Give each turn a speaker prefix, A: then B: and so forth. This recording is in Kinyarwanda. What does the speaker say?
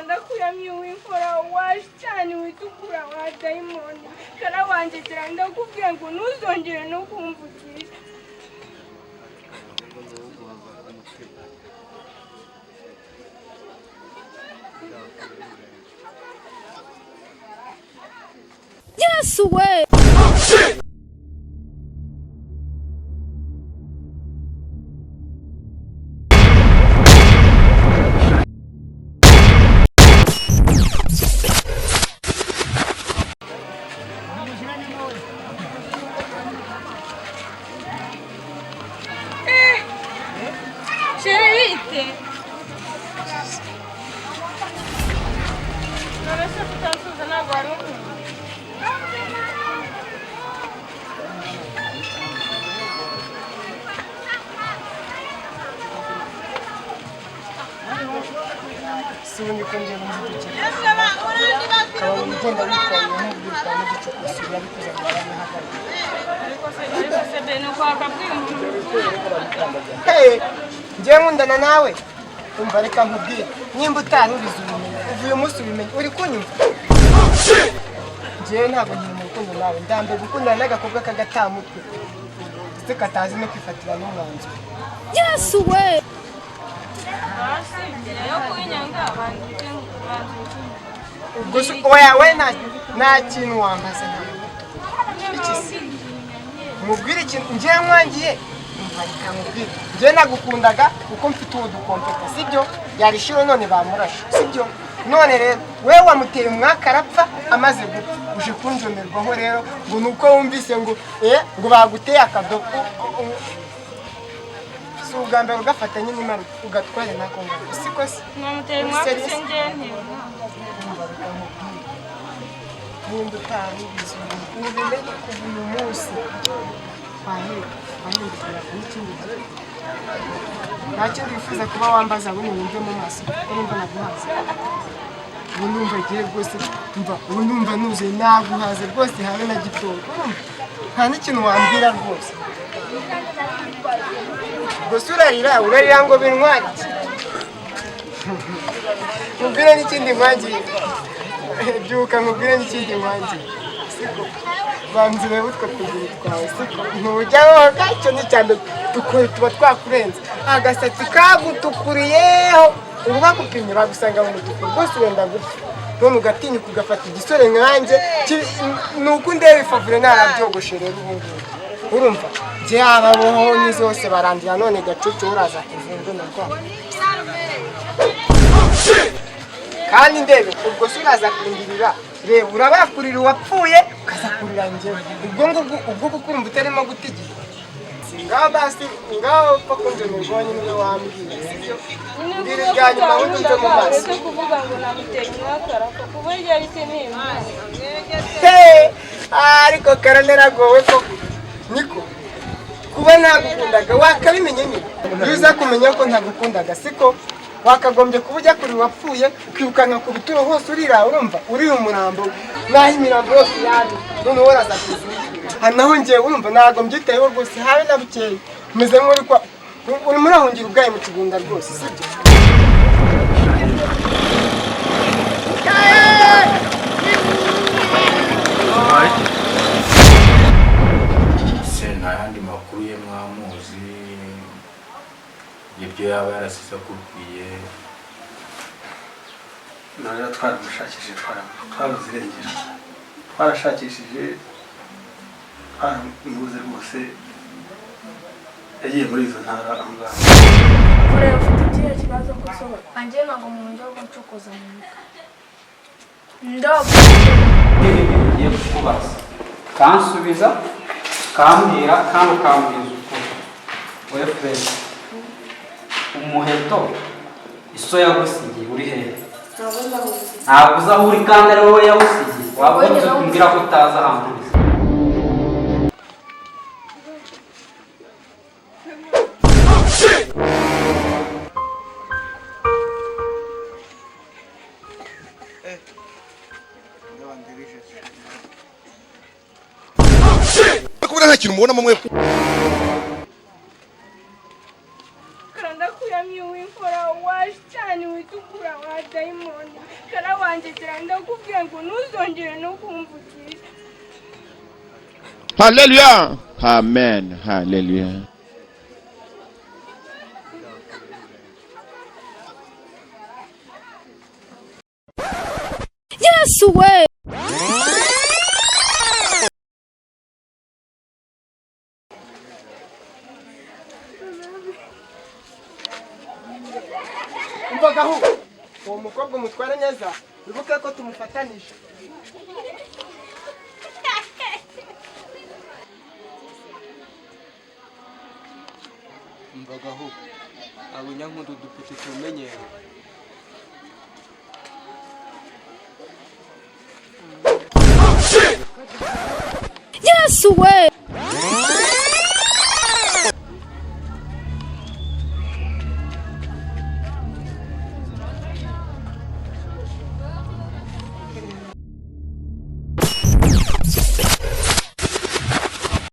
A: Ndakuramye w'imfura waje cyane witukura wa dayimoni kara wanje ndakubwira ngo ntuzongere no kumvugisha.
B: Yes way.
C: Sibundi ko ngiye muziki. Kaba ugenda witwaye nk'ubwirwa n'igicukusi bari kuzamara n'ahagaze. Ngiye nkundana nawe. Umva reka nkubwire. Nimba utarubiza ubumenyi, uvuye umunsi ubimenye. Uri kunyumva? Ngiye ntabwo nkiri mu rukundo nawe. Ndambe gukundana n'agakobwa k'agatamutwe. Ndetse katazi no kwifatira n'umwanzuro.
B: Yes way.
C: Gusa oya we nta kintu wambaza nawe. Mubwire ikintu ngiye mwangiye. Umva mubwire. Ngiye nagukundaga kuko mfite uwo dukompeta sibyo? Yarishiro none bamurashe sibyo? None rero wewe wamuteye umwaka arapfa amaze gupfa. Uje kunjomerwaho rero ngo nuko wumvise ngo ngo baguteye akadobo. Ugambira ugafatanya n'Imana ugatware nako ngo siko se
A: namuteye mwaka sengene
C: nimba utarubiza ubimenye kuva uyu munsi wahindukira n'ikindi nta kindi wifuza kuba wambaza ngo wumve mu maso urumva naguhaze ubu numva agiye rwose ubu numva nuzuye naguhaze rwose habe na gitondo nta n'ikintu wambwira rwose. Gusa urarira ngo bintware mubwire n'ikindi nkwangiye byuka mubwire n'ikindi nkwangiye siko banzire utwo tuguru twawe siko ntujyaho gacyo n'icyambere tuba twakurenze agasatsi kagutukuriyeho ubu bagupimye bagusanga mu mutuku rwose urenda gupfa none ugatinyuka ugafata igisore nkanjye ni uko ndeba ifavure narabyogoshe rero ubu ngubu urumva je ababohoni zose barandira none gacucu uraza kuvundo nakwa kandi ndebe ubwo suraza kundirira reba urabakurira uwapfuye ukazakurira njyewe ubwo kukurumva utarimo gutigira ngaho basi ngaho ko kunjomerwa nyine wambwiye ndiri ryanyuma wundi nzo mu maso
A: kuvuga ngo namuteye umwaka arapfa kuba yari temeye
C: ariko karaneragowe ko niko kuba nagukundaga wakabimenye nyine uza kumenya ko ntagukundaga siko wakagombye kuba ujya kuri wapfuye ukirukanka ku bituro hose urira urumva uri umurambo naho imirambo yose yari none woraza kuzuka naho ngiye urumva ntabwo mbyitayeho rwose habe na bukeye meze nk'uri kwa uri murahungira ubwayi mu kigunda rwose sibyo
D: ayandi makuru ye mwamuzi ibyo yaba yarasize akubwiye
E: none twaramushakishije twaramuzirengera twarashakishije twaramubuze rwose yagiye muri izo ntara aho ngaho
A: ureba ufite ikihe kibazo gusohora anjye ntabwo mu buryo bwo gucokoza mu muka ndobo
F: ngiye kukubaza kansubiza kambwira kandi ukambwiza ukuri we frere umuheto iso yagusigiye uri hehe ntabwo uzi aho uri kandi ari wowe yawusigiye waba uzi kumbwira ko utazi ahantu uri
G: nta kintu mubonamo mwe.
A: ndakuyamye w'inkora waje cyane witukura wa dayimoni kara wanjye ndakubwira ngo ntuzongere no kumvugisha.
G: Hallelujah. Amen. Hallelujah.
B: Yes, way.
C: Umvagaho uwo mukobwa umutwara neza wibuke ko tumufatanije. Umvagaho abo nyankudu dupute tumenyera.
B: Yes, way.